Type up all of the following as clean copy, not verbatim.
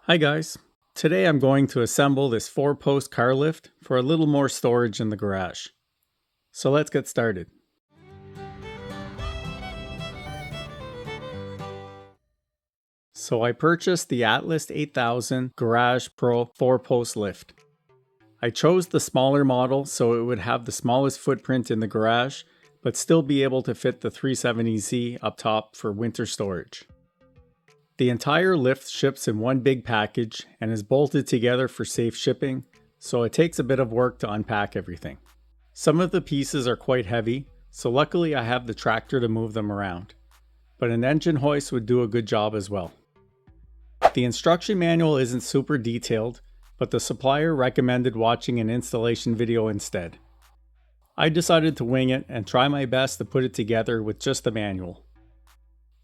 Hi guys. Today I'm going to assemble this 4-post car lift for a little more storage in the garage. So let's get started. So I purchased the Atlas 8000 Garage Pro 4-post lift. I chose the smaller model so it would have the smallest footprint in the garage, but still be able to fit the 370Z up top for winter storage. The entire lift ships in one big package and is bolted together for safe shipping, so it takes a bit of work to unpack everything. Some of the pieces are quite heavy, so luckily I have the tractor to move them around, but an engine hoist would do a good job as well. The instruction manual isn't super detailed, but the supplier recommended watching an installation video instead. I decided to wing it and try my best to put it together with just the manual.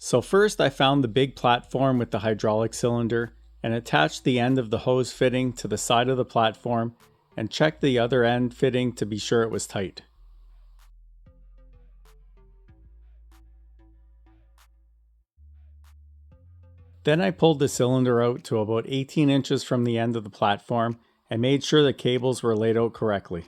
So first I found the big platform with the hydraulic cylinder and attached the end of the hose fitting to the side of the platform and checked the other end fitting to be sure it was tight. Then I pulled the cylinder out to about 18 inches from the end of the platform and made sure the cables were laid out correctly.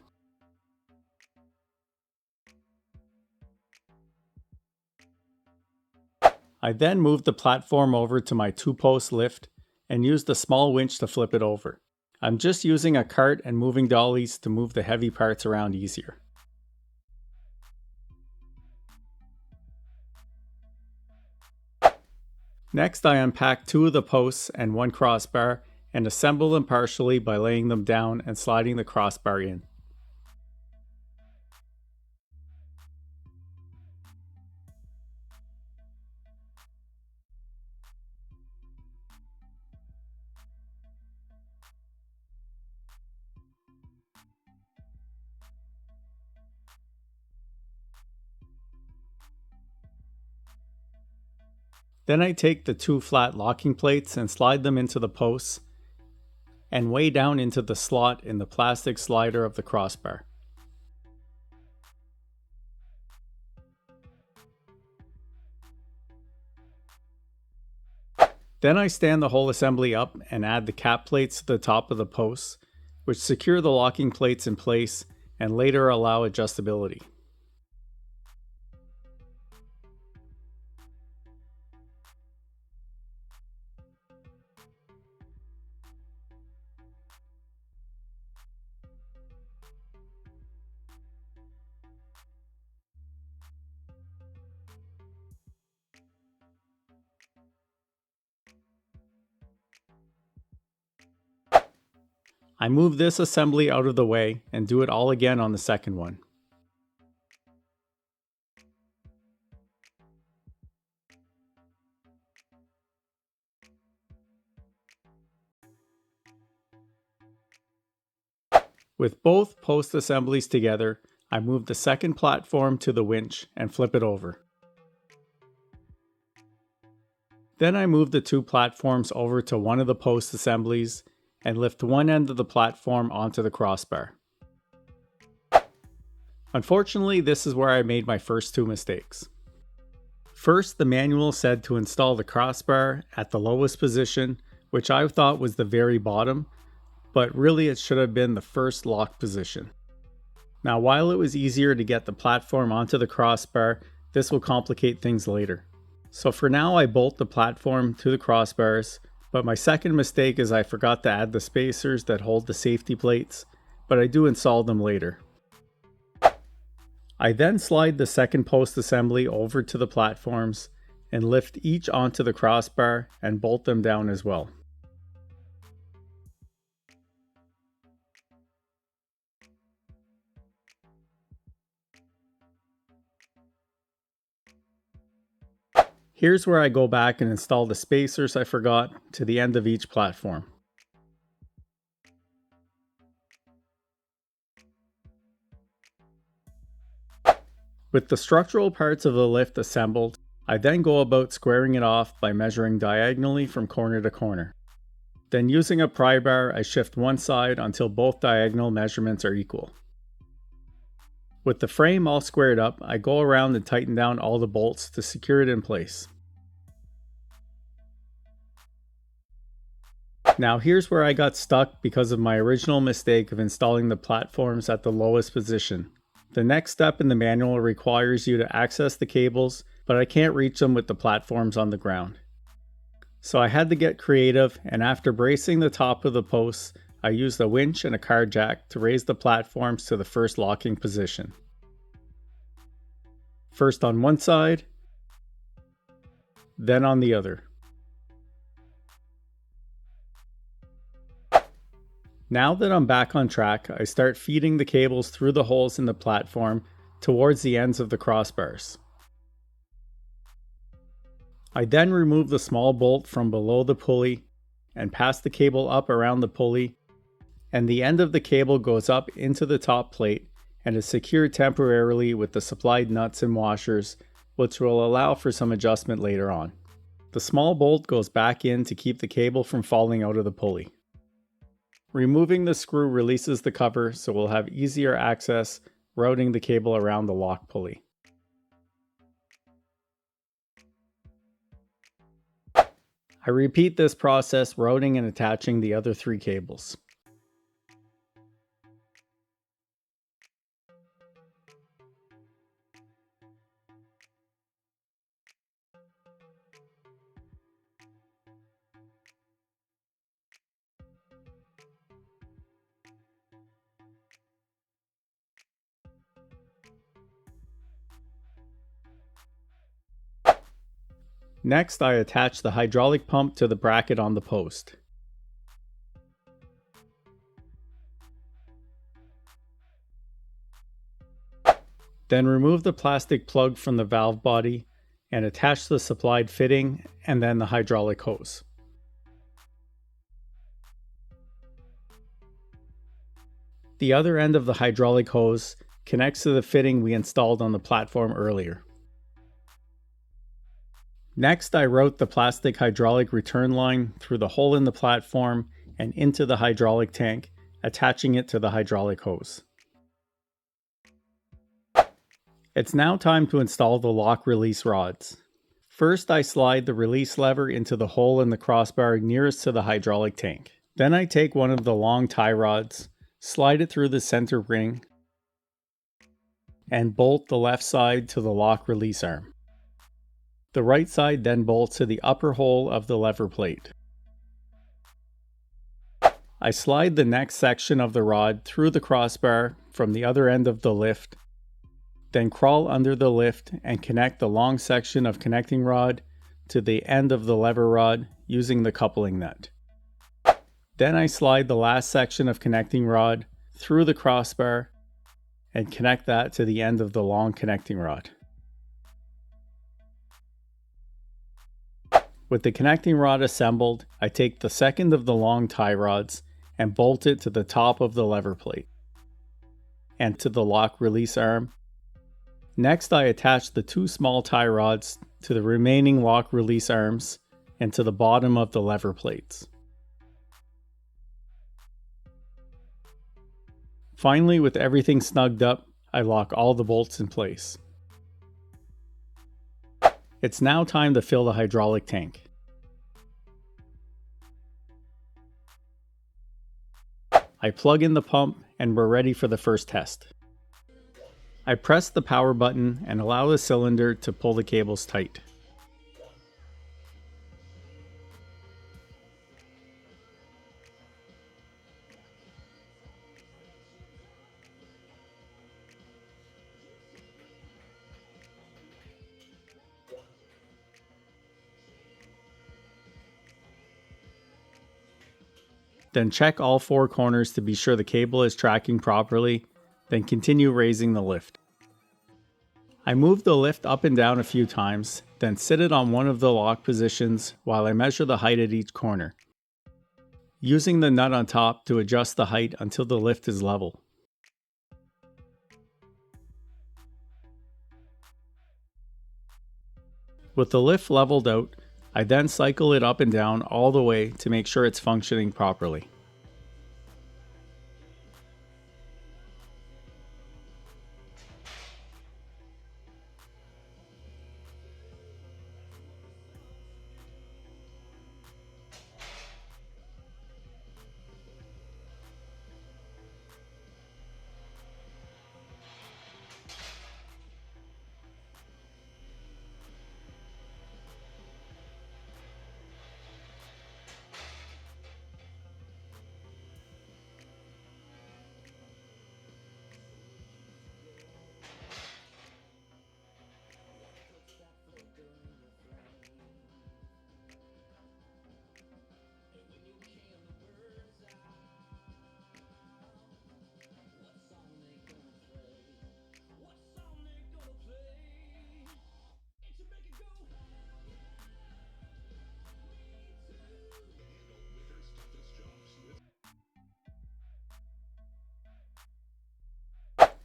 I then moved the platform over to my 2-post lift and used a small winch to flip it over. I'm just using a cart and moving dollies to move the heavy parts around easier. Next, I unpack 2 of the posts and 1 crossbar and assemble them partially by laying them down and sliding the crossbar in. Then I take the 2 flat locking plates and slide them into the posts and way down into the slot in the plastic slider of the crossbar. Then I stand the whole assembly up and add the cap plates to the top of the posts, which secure the locking plates in place and later allow adjustability. I move this assembly out of the way and do it all again on the second one. With both post assemblies together, I move the second platform to the winch and flip it over. Then I move the 2 platforms over to one of the post assemblies and lift one end of the platform onto the crossbar. Unfortunately, this is where I made my first 2 mistakes. First, the manual said to install the crossbar at the lowest position, which I thought was the very bottom, but really it should have been the first lock position. Now, while it was easier to get the platform onto the crossbar, this will complicate things later. So for now I bolt the platform to the crossbars, but my second mistake is I forgot to add the spacers that hold the safety plates, but I do install them later. I then slide the second post assembly over to the platforms and lift each onto the crossbar and bolt them down as well. Here's where I go back and install the spacers I forgot to the end of each platform. With the structural parts of the lift assembled, I then go about squaring it off by measuring diagonally from corner to corner. Then using a pry bar, I shift one side until both diagonal measurements are equal. With the frame all squared up, I go around and tighten down all the bolts to secure it in place. Now here's where I got stuck because of my original mistake of installing the platforms at the lowest position. The next step in the manual requires you to access the cables, but I can't reach them with the platforms on the ground. So I had to get creative, and after bracing the top of the posts, I used a winch and a car jack to raise the platforms to the first locking position. First on one side, then on the other. Now that I'm back on track, I start feeding the cables through the holes in the platform towards the ends of the crossbars. I then remove the small bolt from below the pulley and pass the cable up around the pulley, and the end of the cable goes up into the top plate and is secured temporarily with the supplied nuts and washers, which will allow for some adjustment later on. The small bolt goes back in to keep the cable from falling out of the pulley. Removing the screw releases the cover, so we'll have easier access routing the cable around the lock pulley. I repeat this process routing and attaching the other 3 cables. Next, I attach the hydraulic pump to the bracket on the post. Then remove the plastic plug from the valve body and attach the supplied fitting and then the hydraulic hose. The other end of the hydraulic hose connects to the fitting we installed on the platform earlier. Next, I route the plastic hydraulic return line through the hole in the platform and into the hydraulic tank, attaching it to the hydraulic hose. It's now time to install the lock release rods. First, I slide the release lever into the hole in the crossbar nearest to the hydraulic tank. Then I take one of the long tie rods, slide it through the center ring, and bolt the left side to the lock release arm. The right side then bolts to the upper hole of the lever plate. I slide the next section of the rod through the crossbar from the other end of the lift, then crawl under the lift and connect the long section of connecting rod to the end of the lever rod using the coupling nut. Then I slide the last section of connecting rod through the crossbar and connect that to the end of the long connecting rod. With the connecting rod assembled, I take the second of the long tie rods and bolt it to the top of the lever plate and to the lock release arm. Next, I attach the 2 small tie rods to the remaining lock release arms and to the bottom of the lever plates. Finally, with everything snugged up, I lock all the bolts in place. It's now time to fill the hydraulic tank. I plug in the pump and we're ready for the first test. I press the power button and allow the cylinder to pull the cables tight. Then check all 4 corners to be sure the cable is tracking properly, then continue raising the lift. I move the lift up and down a few times, then sit it on one of the lock positions while I measure the height at each corner, using the nut on top to adjust the height until the lift is level. With the lift leveled out, I then cycle it up and down all the way to make sure it's functioning properly.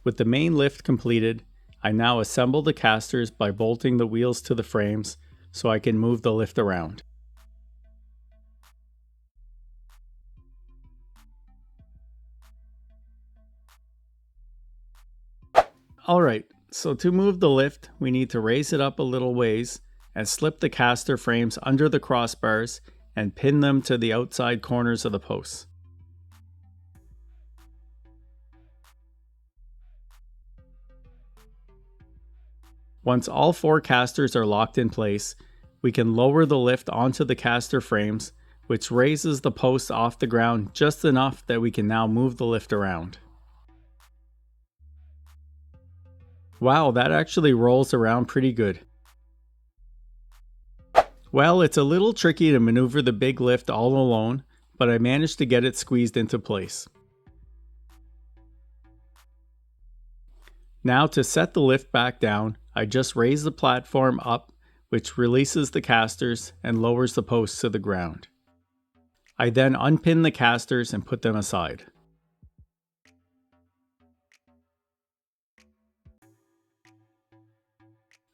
With the main lift completed, I now assemble the casters by bolting the wheels to the frames so I can move the lift around. Alright, so to move the lift, we need to raise it up a little ways and slip the caster frames under the crossbars and pin them to the outside corners of the posts. Once all 4 casters are locked in place, we can lower the lift onto the caster frames, which raises the posts off the ground just enough that we can now move the lift around. Wow, that actually rolls around pretty good. Well, it's a little tricky to maneuver the big lift all alone, but I managed to get it squeezed into place. Now to set the lift back down, I just raise the platform up, which releases the casters and lowers the posts to the ground. I then unpin the casters and put them aside.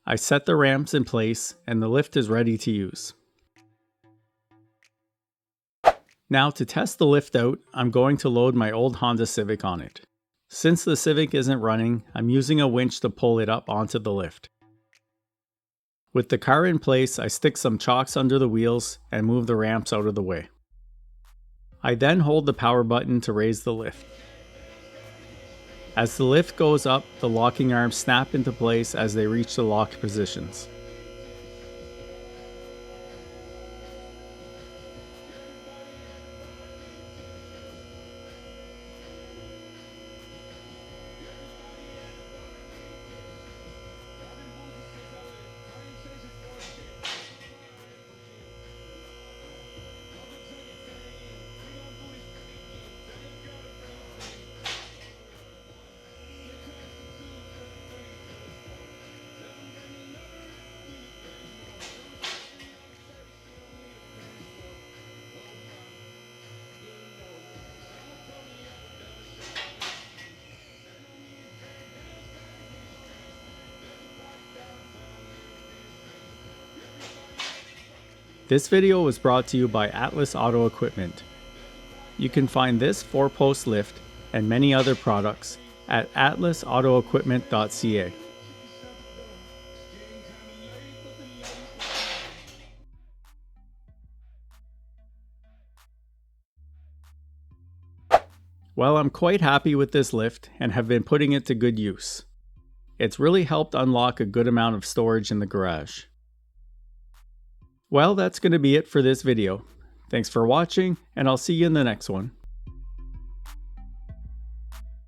I set the ramps in place and the lift is ready to use. Now to test the lift out, I'm going to load my old Honda Civic on it. Since the Civic isn't running, I'm using a winch to pull it up onto the lift. With the car in place, I stick some chocks under the wheels and move the ramps out of the way. I then hold the power button to raise the lift. As the lift goes up, the locking arms snap into place as they reach the locked positions. This video was brought to you by Atlas Auto Equipment. You can find this 4-post lift and many other products at atlasautoequipment.ca. Well, I'm quite happy with this lift and have been putting it to good use. It's really helped unlock a good amount of storage in the garage. Well, that's going to be it for this video. Thanks for watching, and I'll see you in the next one.